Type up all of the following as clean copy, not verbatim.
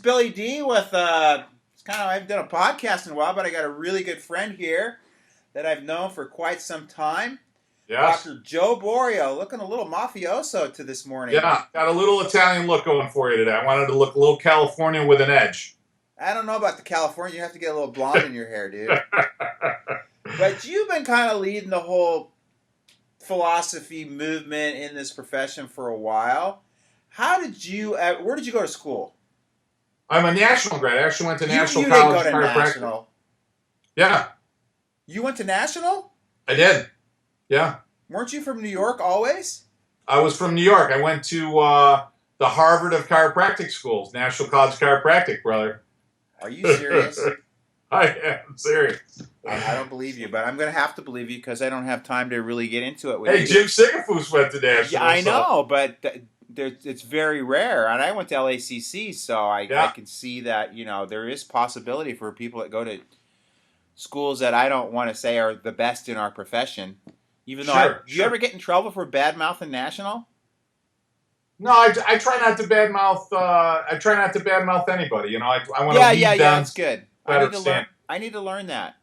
Billy D with it's kind of I haven't done a podcast in a while, but I got a really good friend here that I've known for quite some time. Yes. Dr. Joe Borio, looking a little mafioso to this morning. Yeah. Got a little Italian look going for you today. I wanted to look a little California with an edge. I don't know about the California. You have to get a little blonde in your hair, dude. But you've been kind of leading the whole philosophy movement in this profession for a while. How did you? Where did you go to school? I'm a national grad. I actually went to National You didn't College go to Chiropractic. national. Yeah, You went to national? I did. Yeah. Weren't you from New York always? I was from New York. I went to the Harvard of chiropractic schools, National College Chiropractic, brother. Are you serious? I am serious. I don't believe you, but I'm going to have to believe you because I don't have time to really get into it with Hey, you. Jim Sigafus went to National. Yeah, I so- know, but it's very rare. And I went to LACC, so I Yeah. can see that, there is possibility for people that go to schools that I don't want to say are the best in our profession. Even though, Sure, do you ever get in trouble for bad mouthing national? No, I try not to badmouth. I try not to badmouth anybody. I want to lead Yeah, them. that's good. Better stand. I need to learn that.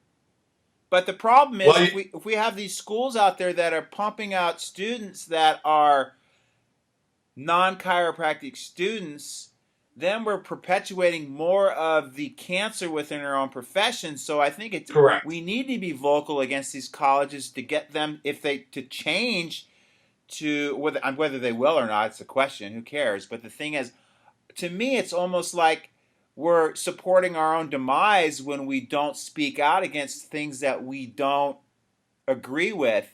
But the problem is, Well, if we have these schools out there that are pumping out students that are non-chiropractic students, then we're perpetuating more of the cancer within our own profession. So I think Correct. we need to be vocal against these colleges to get them, to change to whether they will or not. It's a question. Who cares? But the thing is, to me, it's almost like we're supporting our own demise when we don't speak out against things that we don't agree with.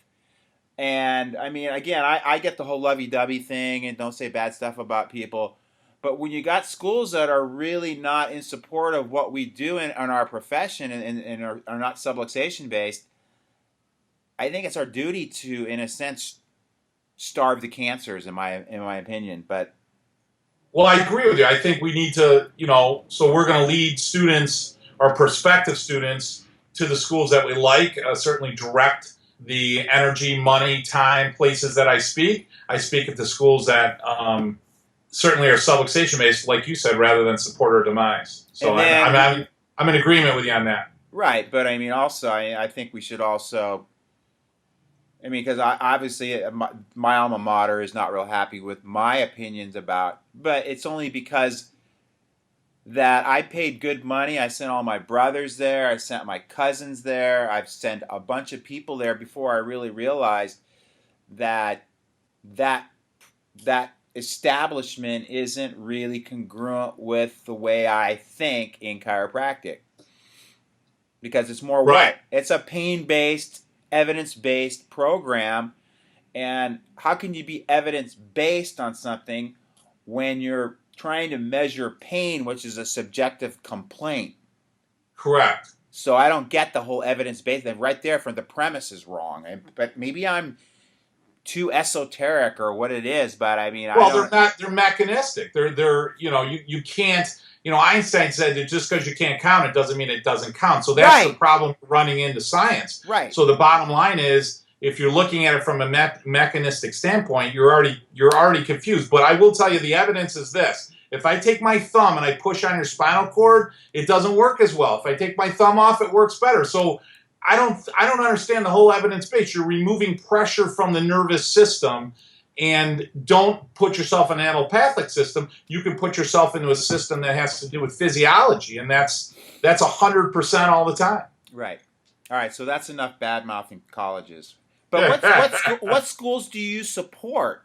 And I mean, again, I get the whole lovey-dovey thing and don't say bad stuff about people. But when you got schools that are really not in support of what we do in our profession and are not subluxation based, I think it's our duty to, in a sense, starve the cancers, in my opinion. But Well, I agree with you. I think we need to, so we're going to lead students or prospective students to the schools that we like. Certainly direct the energy, money, time, places that I speak. I speak at the schools that certainly are subluxation based, like you said, rather than support our demise. So I'm in agreement with you on that. Right, but I mean, also, I think we should also. I mean, because obviously my alma mater is not real happy with my opinions about, but it's only because that I paid good money. I sent all my brothers there. I sent my cousins there. I've sent a bunch of people there before I really realized that that establishment isn't really congruent with the way I think in chiropractic. Because it's more Right. It's a pain-based, evidence-based program. And how can you be evidence-based on something when you're trying to measure pain, which is a subjective complaint? Correct. So I don't get the whole evidence-based. Right there, from the premise is wrong. But maybe I'm too esoteric or what it is. But I mean, Well, they're mechanistic. You can't. Einstein said that just because you can't count it doesn't mean it doesn't count. So that's the problem running into science. Right. So the bottom line is, if you're looking at it from a mechanistic standpoint, you're already confused. But I will tell you, the evidence is this: if I take my thumb and I push on your spinal cord, it doesn't work as well. If I take my thumb off, it works better. So I don't understand the whole evidence base. You're removing pressure from the nervous system. And don't put yourself in an allopathic system. You can put yourself into a system that has to do with physiology, and that's 100% all the time. Right. All right. So that's enough bad mouthing colleges. But what schools do you support?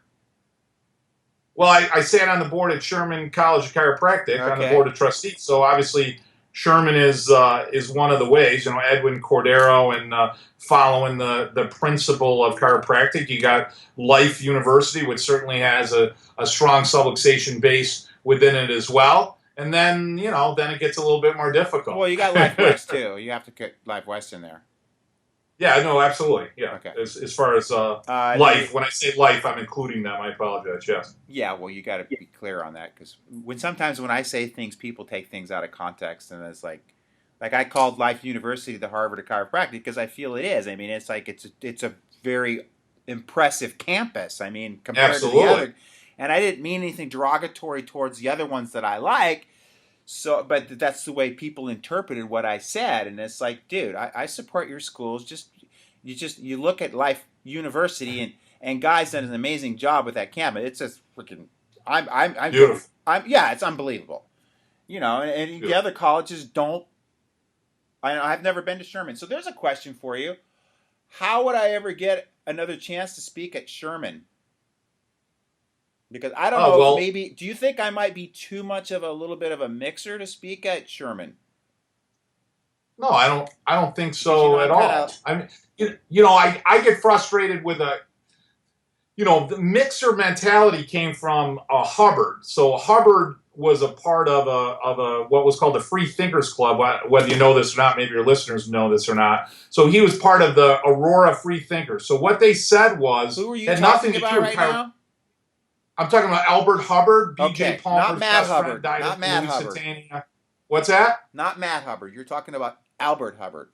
Well, I sat on the board at Sherman College of Chiropractic on the board of trustees. So obviously, Sherman is one of the ways. Edwin Cordero and following the principle of chiropractic. You got Life University, which certainly has a strong subluxation base within it as well. And then then it gets a little bit more difficult. Well, you got Life West too. You have to put Life West in there. Yeah, no, absolutely. Yeah. Okay. As far as life, when I say life, I'm including them. I apologize. Yes. Yeah, well, you got to be clear on that, because sometimes when I say things, people take things out of context, and it's like I called Life University the Harvard of Chiropractic because I feel it is. I mean, it's like it's a very impressive campus. I mean, compared to the other, and I didn't mean anything derogatory towards the other ones that I like. So, but that's the way people interpreted what I said, and it's like, dude, I support your schools. You look at Life University, and Guy's done an amazing job with that campus. It's just freaking, I'm going, Beautiful. yeah, it's unbelievable. And the Beautiful. other colleges don't. I've never been to Sherman, so there's a question for you. How would I ever get another chance to speak at Sherman? Because I don't Oh know if well, maybe, do you think I might be too much of a little bit of a mixer to speak at Sherman? no, I don't think Because, so I'm at kind all. of, I mean, I get frustrated with the mixer mentality came from Hubbard. So Hubbard was a part of a what was called the Free Thinkers Club. Whether you know this or not, maybe your listeners know this or not. So he was part of the Aurora Free Thinkers. So what they said was who are you had nothing talking to about do with right now? I'm talking about Albert Hubbard, B.J. Okay, not Palmer's Matt best friend, Hubbard. died Not of Matt Hubbard. Lusitania. What's that? Not Matt Hubbard. You're talking about Albert Hubbard.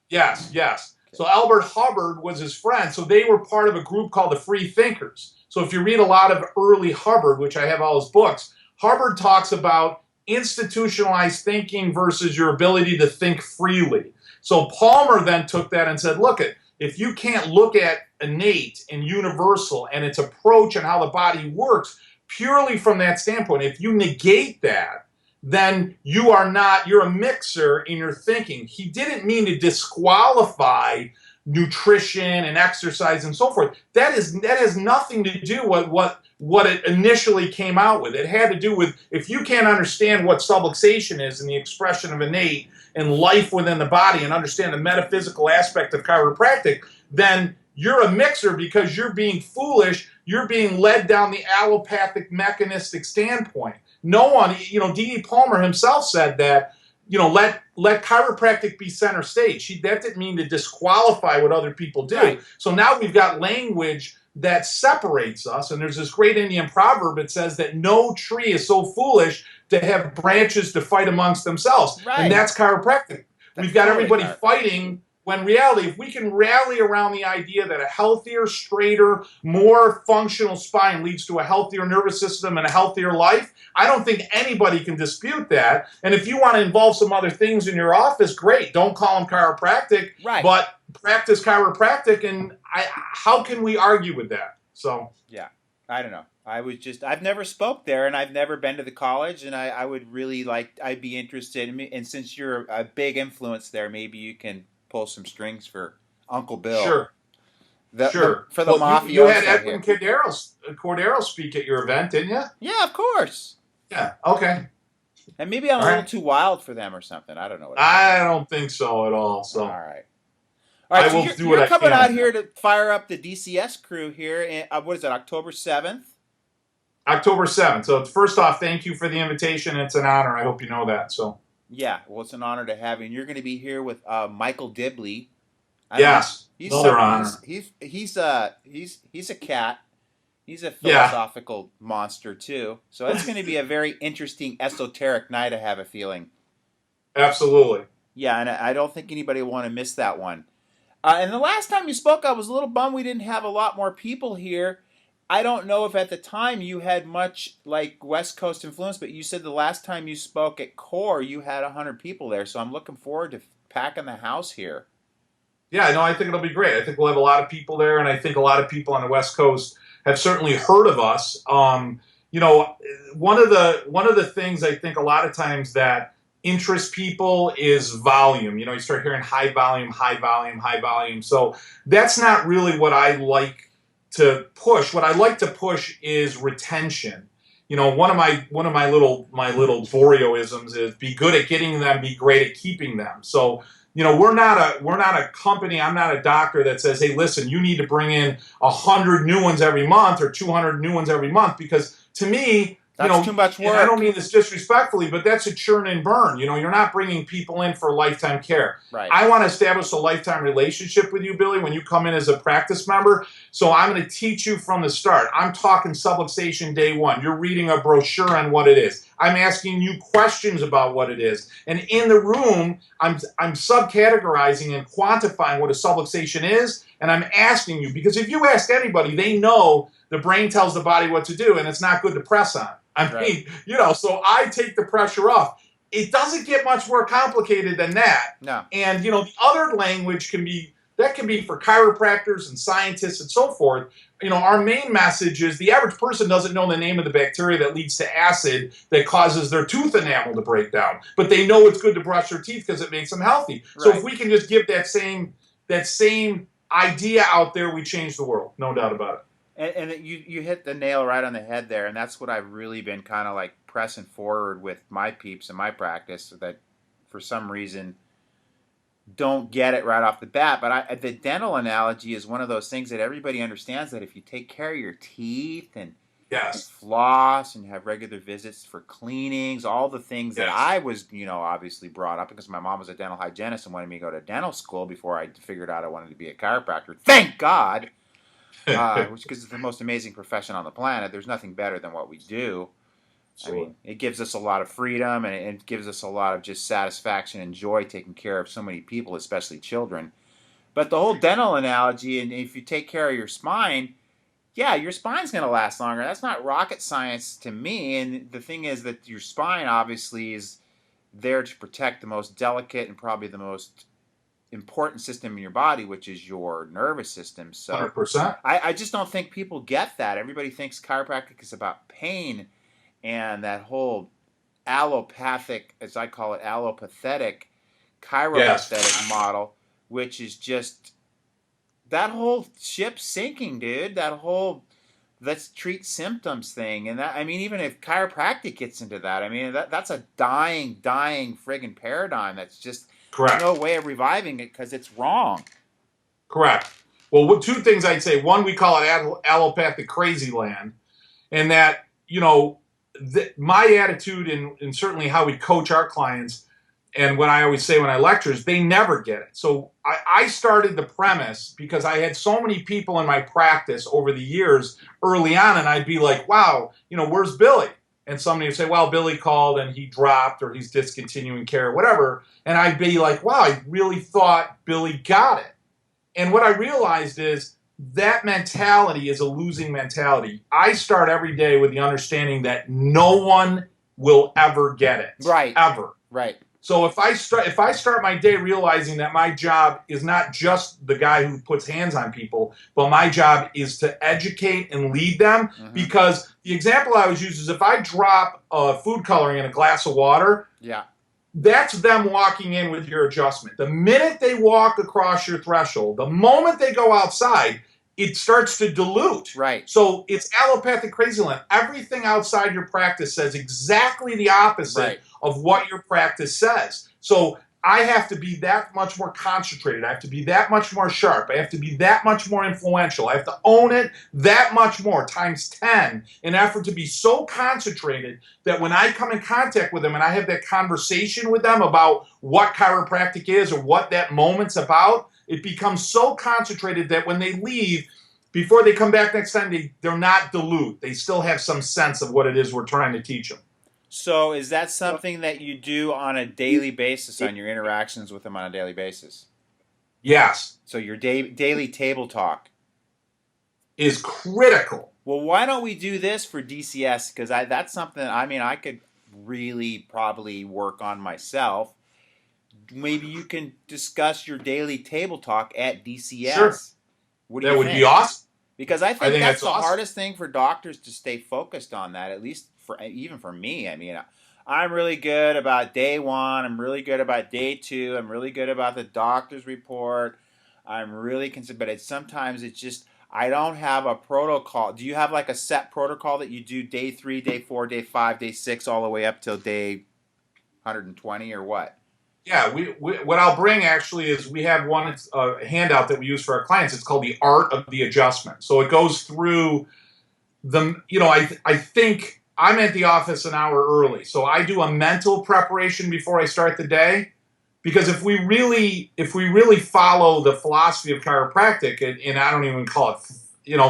Yes, yes. Okay. So Albert Hubbard was his friend. So they were part of a group called the Free Thinkers. So if you read a lot of early Hubbard, which I have all his books, Hubbard talks about institutionalized thinking versus your ability to think freely. So Palmer then took that and said, look, if you can't look at innate and universal and its approach and how the body works purely from that standpoint, if you negate that, then you're a mixer in your thinking. He didn't mean to disqualify nutrition and exercise and so forth. That has nothing to do with what it initially came out with. It had to do with, if you can't understand what subluxation is and the expression of innate and life within the body and understand the metaphysical aspect of chiropractic, then you're a mixer because you're being foolish. You're being led down the allopathic mechanistic standpoint. No one, D.E. Palmer himself said that, let chiropractic be center stage. That didn't mean to disqualify what other people do. Right. So now we've got language that separates us. And there's this great Indian proverb that says that no tree is so foolish to have branches to fight amongst themselves. Right. And that's chiropractic. We've got totally everybody fighting, when reality, if we can rally around the idea that a healthier, straighter, more functional spine leads to a healthier nervous system and a healthier life, I don't think anybody can dispute that. And if you want to involve some other things in your office, great. Don't call them chiropractic, right, but practice chiropractic. And how can we argue with that? So yeah, I don't know. I've never spoke there, and I've never been to the college, and I would really I'd be interested in, and since you're a big influence there, maybe you can pull some strings for Uncle Bill. Sure. For the mafia. You had Edwin Cordero speak at your event, didn't you? Yeah, of course. Yeah, okay. And maybe I'm a little too wild for them or something. I don't know. I don't think so at all. So all right. I will do what I can. You're coming out here to fire up the DCS crew here. What is it, October 7th? October 7th. So first off, thank you for the invitation. It's an honor. I hope you know that. So yeah, well, it's an honor to have you. And you're going to be here with Michael Dibley. Yes, another honor. He's a cat. He's a philosophical monster too. So it's going to be a very interesting, esoteric night, I have a feeling. Absolutely. Yeah, and I don't think anybody will want to miss that one. And the last time you spoke, I was a little bummed we didn't have a lot more people here. I don't know if at the time you had much West Coast influence, but you said the last time you spoke at CORE, you had 100 people there. So I'm looking forward to packing the house here. Yeah, no, I think it'll be great. I think we'll have a lot of people there, and I think a lot of people on the West Coast have certainly heard of us. One of the things I think a lot of times that interests people is volume. You start hearing high volume, high volume, high volume. So that's not really what I like to push. What I like to push is retention. One of my little Borioisms is be good at getting them, be great at keeping them. So we're not a company. I'm not a doctor that says, hey, listen, you need to bring in 100 new ones every month or 200 new ones every month, because to me, that's too much work. And I don't mean this disrespectfully, but that's a churn and burn. You're not bringing people in for lifetime care. Right. I want to establish a lifetime relationship with you, Billy, when you come in as a practice member. So I'm going to teach you from the start. I'm talking subluxation day one. You're reading a brochure on what it is. I'm asking you questions about what it is. And in the room, I'm subcategorizing and quantifying what a subluxation is. And I'm asking you, because if you ask anybody, they know the brain tells the body what to do, and it's not good to press on. So I take the pressure off. it doesn't get much more complicated than that. No. And the other language can be for chiropractors and scientists and so forth. Our main message is the average person doesn't know the name of the bacteria that leads to acid that causes their tooth enamel to break down, but they know it's good to brush their teeth because it makes them healthy. Right. So if we can just give that same idea out there, we change the world, no doubt about it. And you hit the nail right on the head there, and that's what I've really been kind of like pressing forward with my peeps in my practice, that for some reason don't get it right off the bat. But the dental analogy is one of those things that everybody understands, that if you take care of your teeth and yes, floss and have regular visits for cleanings, all the things that I was, obviously brought up because my mom was a dental hygienist and wanted me to go to dental school before I figured out I wanted to be a chiropractor. Thank God! Which is the most amazing profession on the planet. There's nothing better than what we do. I mean, it gives us a lot of freedom, and it gives us a lot of just satisfaction and joy taking care of so many people, especially children. But the whole dental analogy, and if you take care of your spine, yeah, your spine's going to last longer. That's not rocket science to me. And the thing is that your spine obviously is there to protect the most delicate and probably the most important system in your body, which is your nervous system. So 100%. I just don't think people get that. Everybody thinks chiropractic is about pain, and that whole allopathic, as I call it, allopathetic chiropractic model, which is just that whole ship sinking, dude. That whole let's treat symptoms thing. And that, I mean, even if chiropractic gets into that, I mean, that's a dying friggin' paradigm. That's just correct. No way of reviving it because it's wrong. Correct. Well, two things I'd say. One, we call it allopathic crazy land. And that, my attitude and certainly how we coach our clients, and what I always say when I lecture is they never get it. So I started the premise because I had so many people in my practice over the years early on, and I'd be like, wow, where's Billy? And somebody would say, well, Billy called and he dropped, or he's discontinuing care or whatever. And I'd be like, wow, I really thought Billy got it. And what I realized is that mentality is a losing mentality. I start every day with the understanding that no one will ever get it. Right. Ever. Right. So if I start my day realizing that my job is not just the guy who puts hands on people, but my job is to educate and lead them, because the example I always use is if I drop food coloring in a glass of water, that's them walking in with your adjustment. The minute they walk across your threshold, the moment they go outside, it starts to dilute. Right. So it's allopathic crazy land. Everything outside your practice says exactly the opposite of what your practice says. So I have to be that much more concentrated. I have to be that much more sharp. I have to be that much more influential. I have to own it that much more, times 10, in effort to be so concentrated that when I come in contact with them and I have that conversation with them about what chiropractic is or what that moment's about, it becomes so concentrated that when they leave, before they come back next time, they're not dilute. They still have some sense of what it is we're trying to teach them. So is that something that you do on a daily basis, on your interactions with them on a daily basis? Yes. So your daily table talk is critical. Well, why don't we do this for DCS? Because that's something, I could really probably work on myself. Maybe you can discuss your daily table talk at DCS. Sure. What do you think? That would be awesome. Because I think that's the hardest thing for doctors to stay focused on that, at least even for me. I mean, I'm really good about day 1. I'm really good about day 2. I'm really good about the doctor's report. I'm really concerned, but sometimes it's just, I don't have a protocol. Do you have like a set protocol that you do day 3, day 4, day 5, day 6, all the way up till day 120 or what? Yeah, we what I'll bring actually is we have one handout that we use for our clients. It's called the Art of the Adjustment. So it goes through I think I'm at the office an hour early. So I do a mental preparation before I start the day. Because if we really follow the philosophy of chiropractic, and I don't even call it,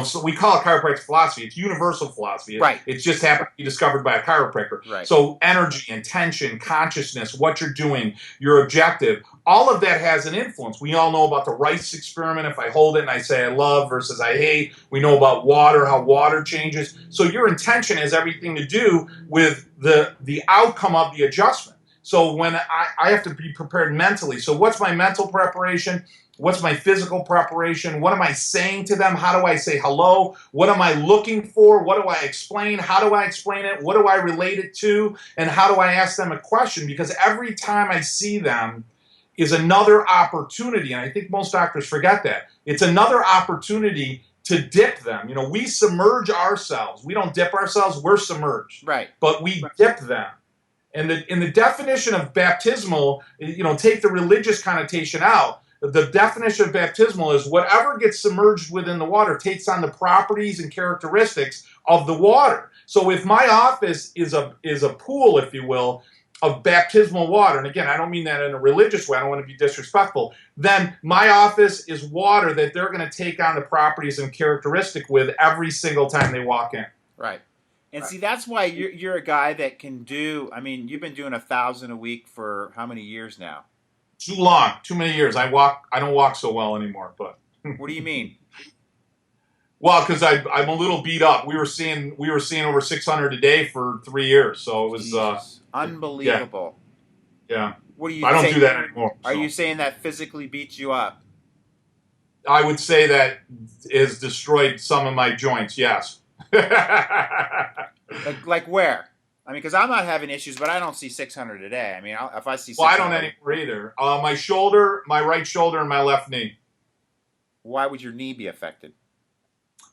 so we call it chiropractic philosophy. It's universal philosophy. Right. It's just happened to be discovered by a chiropractor. Right. So energy, intention, consciousness, what you're doing, your objective, all of that has an influence. We all know about the rice experiment. If I hold it and I say I love versus I hate. We know about water, how water changes. So your intention has everything to do with the outcome of the adjustment. So when I have to be prepared mentally. So what's my mental preparation? What's my physical preparation? What am I saying to them? How do I say hello? What am I looking for? What do I explain? How do I explain it? What do I relate it to? And how do I ask them a question? Because every time I see them is another opportunity. And I think most doctors forget that. It's another opportunity to dip them. We submerge ourselves. We don't dip ourselves, we're submerged. Right. But we dip them. And the definition of baptismal, take the religious connotation out. The definition of baptismal is whatever gets submerged within the water takes on the properties and characteristics of the water. So if my office is a pool, if you will, of baptismal water, and again, I don't mean that in a religious way, I don't want to be disrespectful, then my office is water that they're going to take on the properties and characteristic with every single time they walk in. Right. And see, that's why you're a guy that can do, I mean, you've been doing 1,000 a week for how many years now? Too long, too many years. I don't walk so well anymore. But what do you mean? Well, because I'm a little beat up. We were seeing over 600 a day for 3 years, so it was unbelievable. Yeah. What do you? I don't do that anymore. Are you saying that physically beats you up? I would say that has destroyed some of my joints. Yes. like where? I mean, because I'm not having issues, but I don't see 600 a day. I mean, if I see 600... Well, I don't anymore either. My shoulder, my right shoulder, and my left knee. Why would your knee be affected?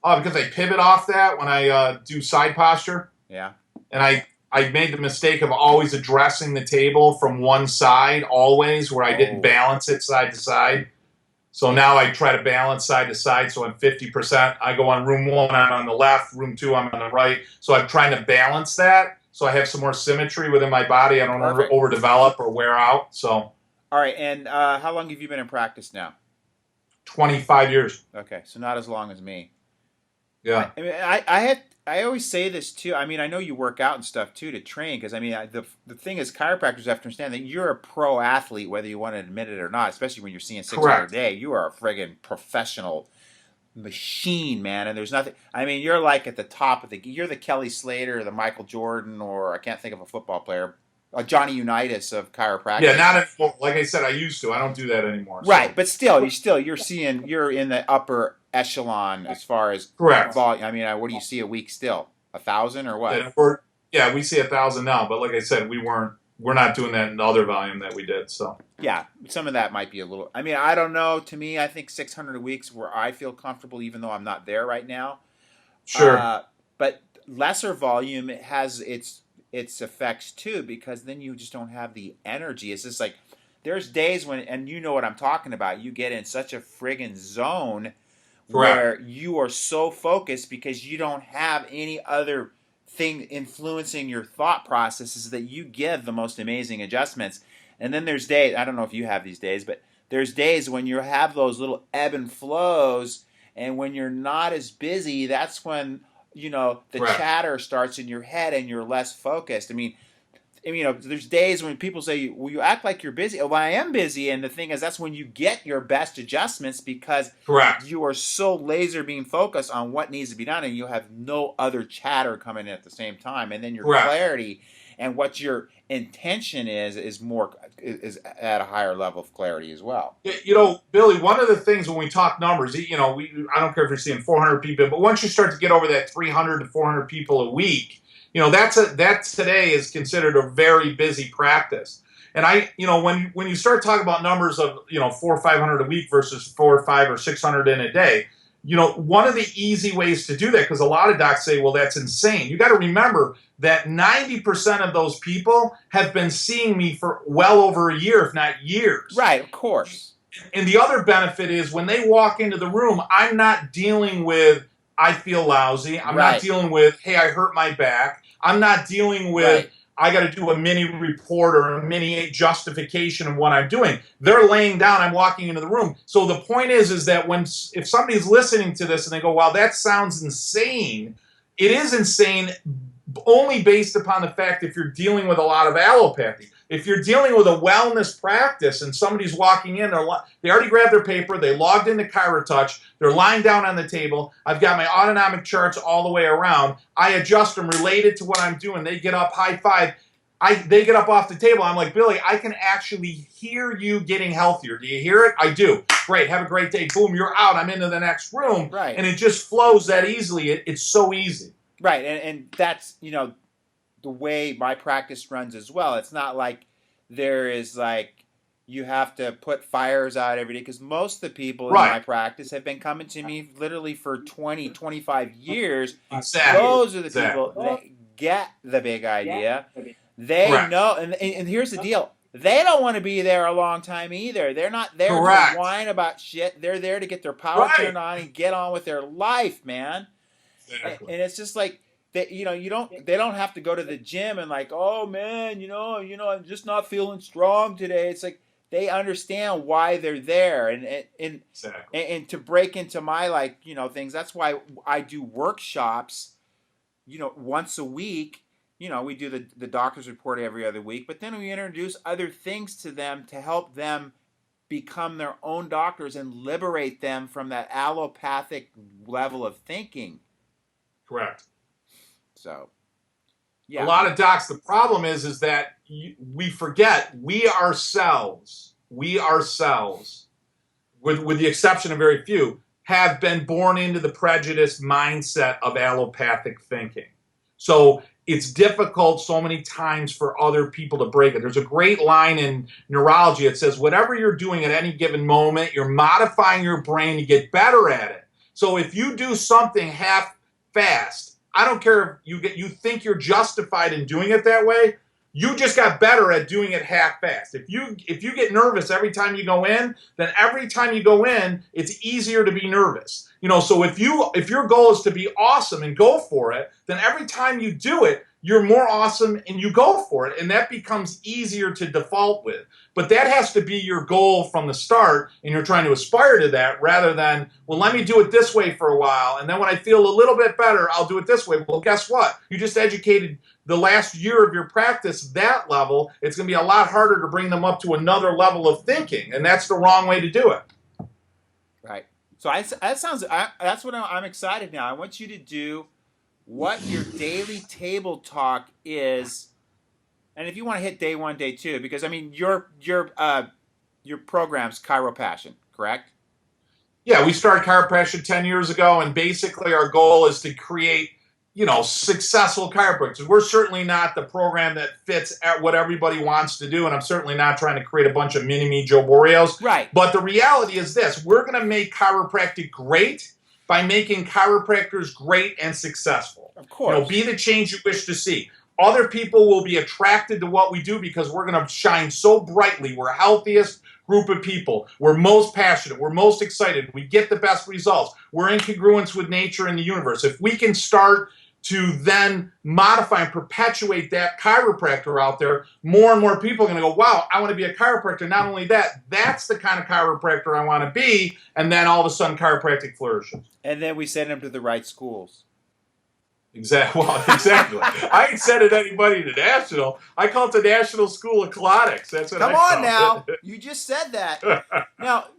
Oh, because I pivot off that when I do side posture. Yeah. And I made the mistake of always addressing the table from one side, always, where I didn't balance it side to side. So now I try to balance side to side, so I'm 50%. I go on room 1, I'm on the left. Room 2, I'm on the right. So I'm trying to balance that, so I have some more symmetry within my body. I don't overdevelop or wear out. So. All right, and how long have you been in practice now? 25 years. Okay, so not as long as me. Yeah. I mean, I always say this too. I mean, I know you work out and stuff too to train, because I mean, the thing is, chiropractors have to understand that you're a pro athlete, whether you want to admit it or not. Especially when you're seeing 600 a day, you are a friggin' professional machine, man. And there's nothing. I mean, you're like at the top of you're the Kelly Slater, or the Michael Jordan, or I can't think of a football player, a Johnny Unitas of chiropractic. Yeah, not anymore. Like I said, I used to. I don't do that anymore. Right, so. But still, you're in the upper echelon as far as volume. I mean, what do you see a week still? 1,000 or what? Yeah, we see 1,000 now, but like I said, we're not doing that in the other volume that we did. So yeah, some of that might be a little. I mean, I don't know. To me, I think 600 a week's where I feel comfortable, even though I'm not there right now. Sure. But lesser volume, it has its effects too, because then you just don't have the energy. It's just like there's days when, and you know what I'm talking about. You get in such a friggin' zone. Where you are so focused because you don't have any other thing influencing your thought processes that you give the most amazing adjustments. And then there's days, I don't know if you have these days, but there's days when you have those little ebb and flows, and when you're not as busy, that's when, the chatter starts in your head and you're less focused. I mean, there's days when people say, well, you act like you're busy. Well, I am busy. And the thing is, that's when you get your best adjustments, because you are so laser being focused on what needs to be done, and you have no other chatter coming in at the same time. And then your clarity and what your intention is at a higher level of clarity as well. Billy, one of the things when we talk numbers, I don't care if you're seeing 400 people, but once you start to get over that 300 to 400 people a week, that today is considered a very busy practice. And when you start talking about numbers of, 400 or 500 a week versus 400 or 500 or 600 in a day, one of the easy ways to do that, because a lot of docs say, well, that's insane. You got to remember that 90% of those people have been seeing me for well over a year, if not years. Right, of course. And the other benefit is when they walk into the room, I'm not dealing with, I feel lousy. I'm not dealing with, hey, I hurt my back. I'm not dealing with, I got to do a mini report or a mini justification of what I'm doing. They're laying down. I'm walking into the room. So the point is that if somebody's listening to this and they go, wow, that sounds insane, it is insane only based upon the fact if you're dealing with a lot of allopathy. If you're dealing with a wellness practice and somebody's walking in, they already grabbed their paper, they logged into ChiroTouch, they're lying down on the table, I've got my autonomic charts all the way around, I adjust them related to what I'm doing, they get up, high five. They get up off the table. I'm like, Billy, I can actually hear you getting healthier. Do you hear it? I do. Great. Have a great day. Boom, you're out. I'm into the next room. Right. And it just flows that easily. It's so easy. Right. And that's, the way my practice runs as well. It's not like there is like you have to put fires out every day, because most of the people in my practice have been coming to me literally for 20, 25 years. Exactly. Those are the people that get the big idea. They know, and here's the deal. They don't want to be there a long time either. They're not there to whine about shit. They're there to get their power turned on and get on with their life, man. Exactly. And it's just like, they don't have to go to the gym and like, oh man, I'm just not feeling strong today. It's like they understand why they're there, and to break into my things. That's why I do workshops, once a week. We do the doctor's report every other week, but then we introduce other things to them to help them become their own doctors and liberate them from that allopathic level of thinking. Correct. So, yeah. A lot of docs, the problem is that we forget we ourselves, with the exception of very few, have been born into the prejudiced mindset of allopathic thinking. So it's difficult so many times for other people to break it. There's a great line in neurology. It says, whatever you're doing at any given moment, you're modifying your brain to get better at it. So if you do something half-fast, I don't care if you think you're justified in doing it that way. You just got better at doing it half-fast. If you get nervous every time you go in, then every time you go in, it's easier to be nervous. So if your goal is to be awesome and go for it, then every time you do it, you're more awesome and you go for it, and that becomes easier to default with. But that has to be your goal from the start, and you're trying to aspire to that rather than, well, let me do it this way for a while, and then when I feel a little bit better, I'll do it this way. Well, guess what? You just educated the last year of your practice that level. It's going to be a lot harder to bring them up to another level of thinking, and that's the wrong way to do it. Right. So that's what I'm excited now. I want you to do what your daily table talk is, and if you want to hit day 1, day 2, because I mean your program's Chiropassion, correct? Yeah, we started Chiropassion 10 years ago, and basically our goal is to create, successful chiropractors. We're certainly not the program that fits at what everybody wants to do, and I'm certainly not trying to create a bunch of mini-me Joe Borios. Right. But the reality is this: we're going to make chiropractic great by making chiropractors great and successful. Of course. Be the change you wish to see. Other people will be attracted to what we do because we're going to shine so brightly. We're healthiest group of people. We're most passionate. We're most excited. We get the best results. We're in congruence with nature and the universe. If we can start to then modify and perpetuate that chiropractor out there, more and more people are going to go, wow, I want to be a chiropractor. Not only that, that's the kind of chiropractor I want to be. And then all of a sudden, chiropractic flourishes. And then we send them to the right schools. Exactly. Well, exactly. I ain't sending anybody to national. I call it the National School of Colonics. That's what I call it. Come on now. You just said that. Now,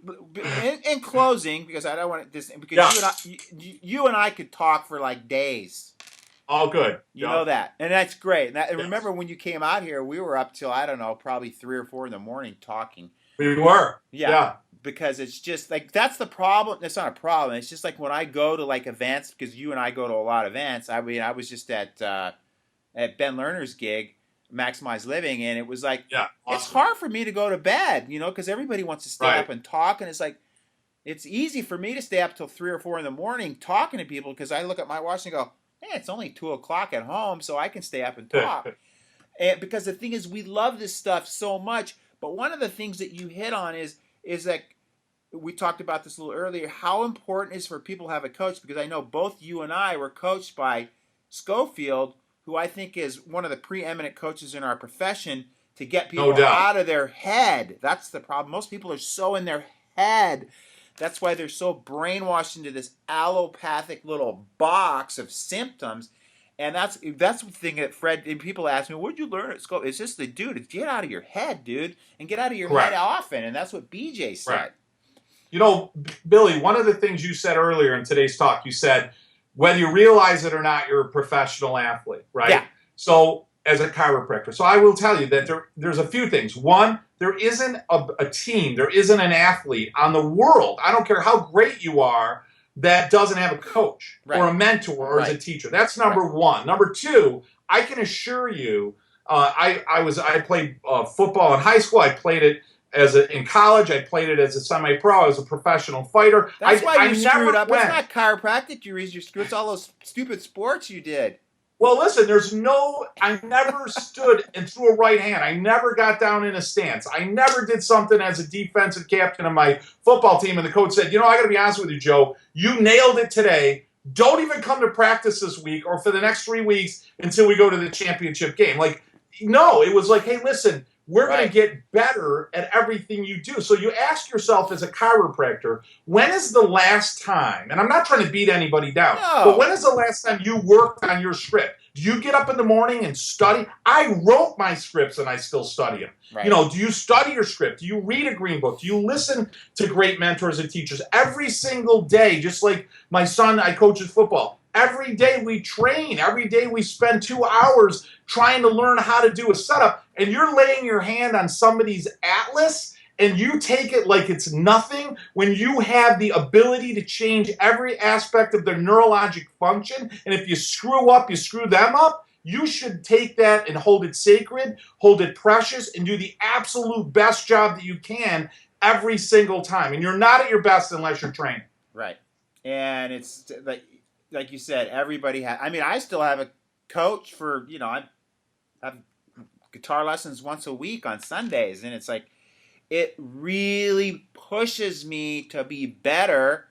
in closing, because I don't want this, because you and I could talk for like days. All good. You know that. And that's great. And remember when you came out here, we were up till, I don't know, probably 3 or 4 in the morning talking. We were. Yeah. Because it's just like, that's the problem. It's not a problem. It's just like when I go to like events, because you and I go to a lot of events. I mean, I was just at Ben Lerner's gig, Maximize Living, and it was like, awesome. It's hard for me to go to bed, because everybody wants to stay up and talk. And it's like, it's easy for me to stay up till 3 or 4 in the morning talking to people because I look at my watch and go, hey, it's only 2 o'clock at home, so I can stay up and talk. And because the thing is, we love this stuff so much. But one of the things that you hit on is that we talked about this a little earlier, how important it is for people to have a coach, because I know both you and I were coached by Schofield, who I think is one of the preeminent coaches in our profession, to get people out of their head. That's the problem. Most people are so in their head. That's why they're so brainwashed into this allopathic little box of symptoms. And that's the thing that Fred, and people ask me, where'd you learn at school? It's just the dude, get out of your head, dude, and get out of your head often. And that's what BJ said. Billy, one of the things you said earlier in today's talk, you said, whether you realize it or not, you're a professional athlete, right? Yeah. So as a chiropractor. So I will tell you that there's a few things. One, there isn't a team, there isn't an athlete on the world, I don't care how great you are, that doesn't have a coach or a mentor or as a teacher. That's number one. Number two, I can assure you, I played football in high school. I played it in college. I played it as a semi-pro. I was a professional fighter. That's why you screwed up. It's not chiropractic you screwed. It's all those stupid sports you did. Well, listen, I never stood and threw a right hand. I never got down in a stance. I never did something as a defensive captain of my football team. And the coach said, I got to be honest with you, Joe, you nailed it today. Don't even come to practice this week or for the next 3 weeks until we go to the championship game. Like, no, it was like, hey, listen, we're going to get better at everything you do. So you ask yourself as a chiropractor, when is the last time, and I'm not trying to beat anybody down, but when is the last time you worked on your script? Do you get up in the morning and study? I wrote my scripts and I still study them. Right. Do you study your script? Do you read a green book? Do you listen to great mentors and teachers every single day? Just like my son, I coaches football. Every day we train. Every day we spend 2 hours trying to learn how to do a setup. And you're laying your hand on somebody's atlas and you take it like it's nothing when you have the ability to change every aspect of their neurologic function. And if you screw up, you screw them up. You should take that and hold it sacred, hold it precious, and do the absolute best job that you can every single time. And you're not at your best unless you're training. Right. And it's like you said, everybody has. I mean, I still have a coach for, I have guitar lessons once a week on Sundays. And it's like, it really pushes me to be better.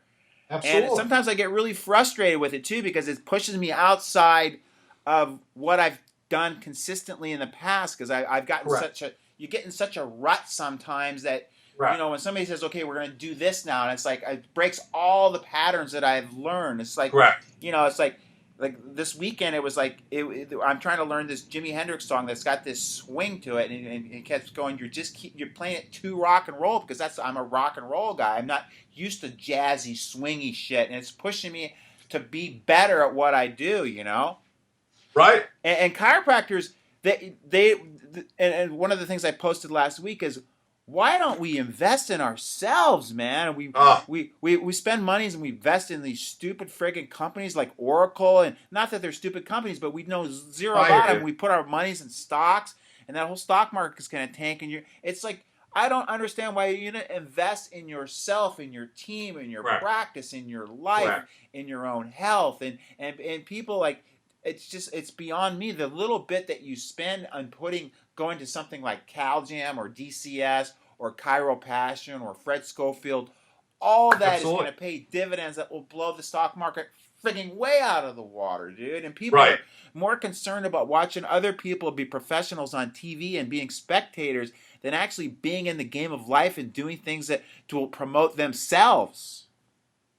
Absolutely. And sometimes I get really frustrated with it too, because it pushes me outside of what I've done consistently in the past. Because I've gotten you get in such a rut sometimes that, when somebody says, okay, we're going to do this now, and it's like, it breaks all the patterns that I've learned. It's like, it's like this weekend, it was like, I'm trying to learn this Jimi Hendrix song that's got this swing to it, and it kept going, you're playing it too rock and roll, because I'm a rock and roll guy. I'm not used to jazzy, swingy shit, and it's pushing me to be better at what I do, Right. And chiropractors, and one of the things I posted last week is, why don't we invest in ourselves, man? We spend monies and we invest in these stupid friggin' companies like Oracle, and not that they're stupid companies, but we know zero about them. We put our monies in stocks, and that whole stock market is going to tank. And it's like, I don't understand why you don't invest in yourself, in your team, in your practice, in your life, in your own health, and people like. It's beyond me. The little bit that you spend on going to something like CalJam or DCS or Chiropassion or Fred Schofield, all that is going to pay dividends that will blow the stock market frigging way out of the water, dude. And people are more concerned about watching other people be professionals on TV and being spectators than actually being in the game of life and doing things that will promote themselves.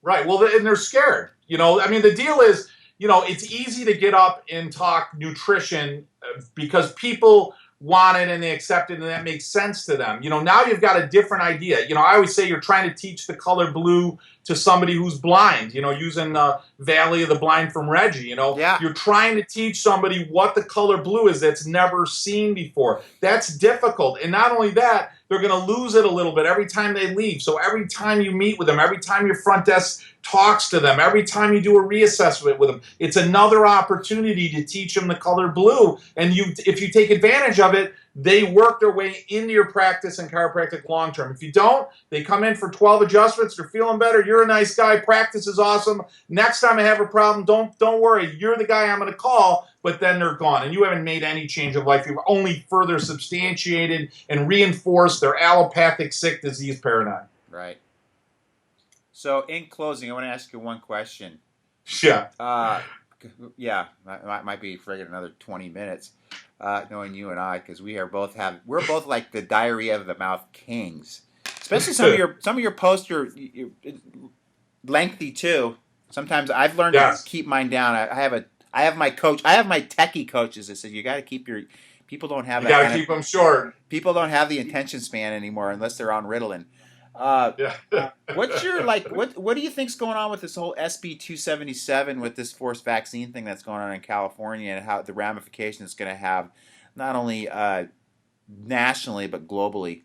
Right. Well, and they're scared. I mean, the deal is, it's easy to get up and talk nutrition because people want it and they accept it and that makes sense to them. Now you've got a different idea. I always say you're trying to teach the color blue to somebody who's blind, using Valley of the Blind from Reggie, You're trying to teach somebody what the color blue is that's never seen before. That's difficult. And not only that, they're going to lose it a little bit every time they leave. So every time you meet with them, every time your front desk talks to them, every time you do a reassessment with them, it's another opportunity to teach them the color blue. And if you take advantage of it, they work their way into your practice in chiropractic long term. If you don't, they come in for 12 adjustments, they're feeling better, you're a nice guy, practice is awesome. Next time I have a problem, don't worry, you're the guy I'm going to call, but then they're gone. And you haven't made any change of life. You've only further substantiated and reinforced their allopathic sick disease paradigm. Right. So in closing, I want to ask you one question. Yeah. Might be friggin' another 20 minutes, knowing you and I, because we're both like the diarrhea of the mouth kings. Especially some of your posts are lengthy too. Sometimes I've learned to keep mine down. I have my coach. I have my techie coaches that said you got to keep your. People don't have. You got to keep them short. People don't have the attention span anymore unless they're on Ritalin. Yeah. What's your what do you think's going on with this whole SB 277 with this forced vaccine thing that's going on in California, and how the ramifications it's going to have not only nationally but globally?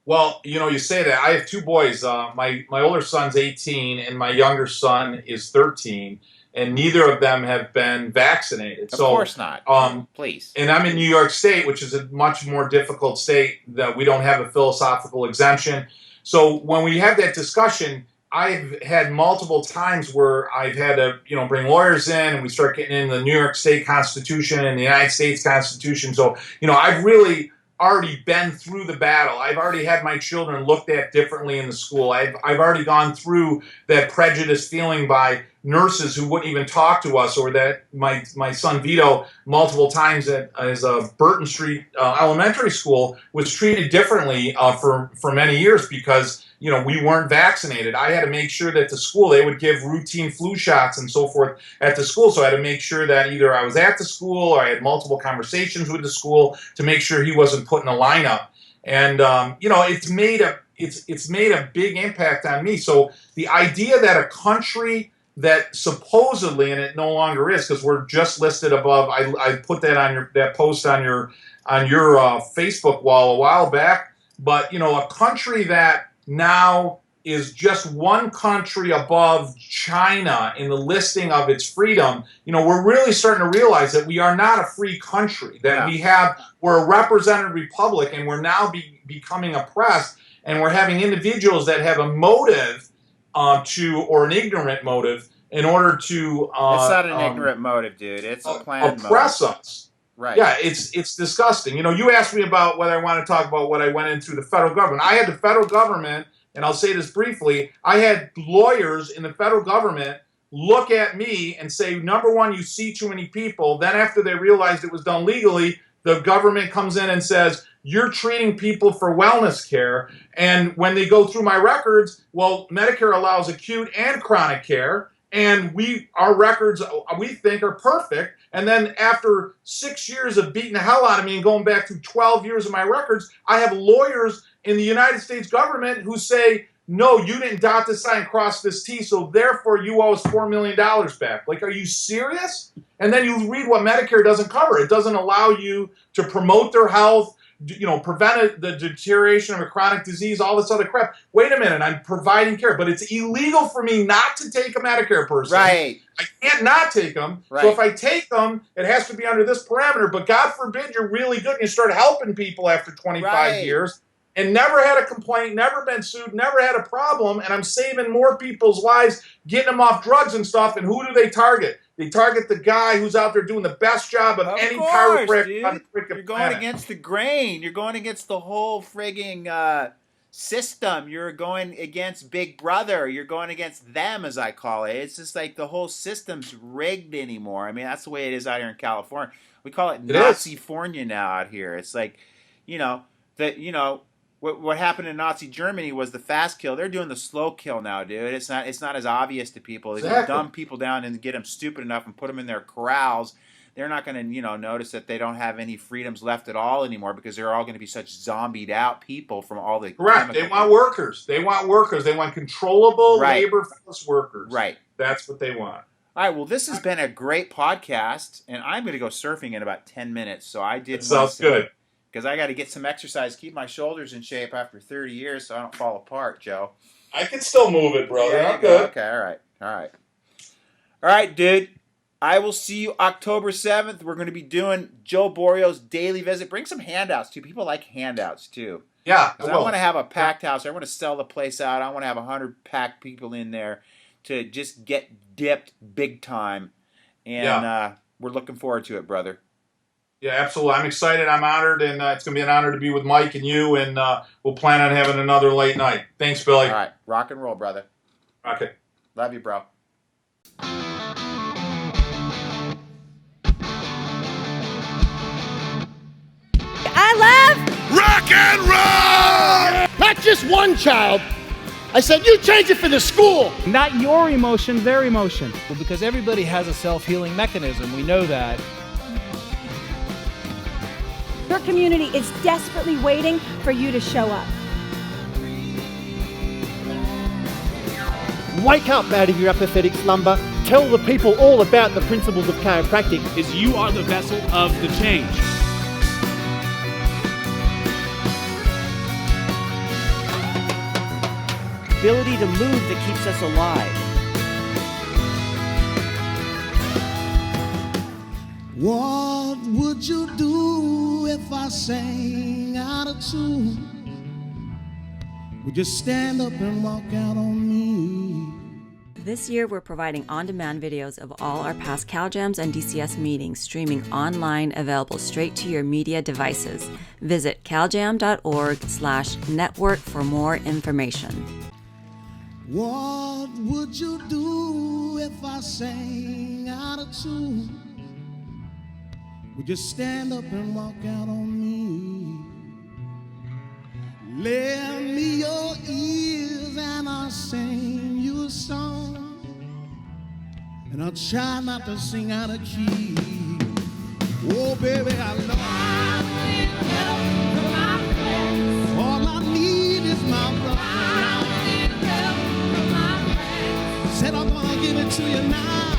Well, you say that. I have two boys. My older son's 18 and my younger son is 13, and neither of them have been vaccinated. Of course not. Please. And I'm in New York State, which is a much more difficult state that we don't have a philosophical exemption. So when we have that discussion, I've had multiple times where I've had to, bring lawyers in, and we start getting into the New York State Constitution and the United States Constitution. So, I've really already been through the battle. I've already had my children looked at differently in the school. I've already gone through that prejudice feeling by nurses who wouldn't even talk to us, or that my son Vito multiple times as a Burton Street elementary school was treated differently for many years because we weren't vaccinated. I had to make sure that the school, they would give routine flu shots and so forth at the school. So I had to make sure that either I was at the school or I had multiple conversations with the school to make sure he wasn't put in a lineup. And, it's made a big impact on me. So the idea that a country that supposedly, and it no longer is because we're just listed above, I put that on that post on your Facebook wall a while back, but, a country that now is just one country above China in the listing of its freedom, we're really starting to realize that we are not a free country, that we're a representative republic, and we're now becoming oppressed, and we're having individuals that have a motive or an ignorant motive in order to it's not an ignorant motive, dude. It's a planned oppress motive. us. Right. Yeah, it's disgusting. You asked me about whether I want to talk about what I went in through the federal government. I had the federal government, and I'll say this briefly, I had lawyers in the federal government look at me and say, number one, you see too many people. Then after they realized it was done legally, the government comes in and says, you're treating people for wellness care. And when they go through my records, well, Medicare allows acute and chronic care. And our records, we think, are perfect. And then after 6 years of beating the hell out of me and going back to 12 years of my records, I have lawyers in the United States government who say, no, you didn't dot this I and cross this T, so therefore you owe us $4 million back. Like, are you serious? And then you read what Medicare doesn't cover. It doesn't allow you to promote their health, prevent the deterioration of a chronic disease, all this other crap. Wait a minute, I'm providing care, but it's illegal for me not to take a Medicare person. Right. I can't not take them. Right. So if I take them, it has to be under this parameter. But God forbid you're really good and you start helping people after 25 years and never had a complaint, never been sued, never had a problem, and I'm saving more people's lives, getting them off drugs and stuff, and who do they target? They target the guy who's out there doing the best job of any chiropractor on the freaking You're going planet. against the grain. You're going against the whole frigging system. You're going against Big Brother. You're going against them, as I call it. It's just like the whole system's rigged anymore. I mean, that's the way it is out here in California. We call it Nazi-fornia now out here. It's like, what happened in Nazi Germany was the fast kill. They're doing the slow kill now, dude. It's not as obvious to people. If you dumb people down and get them stupid enough and put them in their corrals, they're not going to, notice that they don't have any freedoms left at all anymore because they're all going to be such zombied out people from all the correct. They want workers. They want controllable labor-force workers. Right. That's what they want. All right. Well, this has been a great podcast, and I'm going to go surfing in about 10 minutes. So I did. That sounds good. Because I got to get some exercise, keep my shoulders in shape after 30 years so I don't fall apart, Joe. I can still move it, brother. Yeah, I'm good. Okay, all right, dude. I will see you October 7th. We're going to be doing Joe Borio's daily visit. Bring some handouts, too. People like handouts, too. Yeah, I want to have a packed house. I want to sell the place out. I want to have 100 packed people in there to just get dipped big time. And we're looking forward to it, brother. Yeah, absolutely. I'm excited. I'm honored, and it's going to be an honor to be with Mike and you, and we'll plan on having another late night. Thanks, Billy. All right. Rock and roll, brother. Okay. Love you, bro. I love rock and roll! Not just one child. I said, you change it for the school. Not your emotion, their emotion. Well, because everybody has a self-healing mechanism. We know that. Your community is desperately waiting for you to show up. Wake up out of your apathetic slumber. Tell the people all about the principles of chiropractic. Is you are the vessel of the change. Ability to move that keeps us alive. What would you do if I sang out of tune? Would you stand up and walk out on me? This year, we're providing on-demand videos of all our past CalJams and DCS meetings, streaming online, available straight to your media devices. Visit caljam.org/network for more information. What would you do if I sang out of tune? Would you stand up and walk out on me? Lend me your ears and I'll sing you a song. And I'll try not to sing out of key. Oh, baby, I love you. All I need is my brother. Said I'm gonna give it to you now.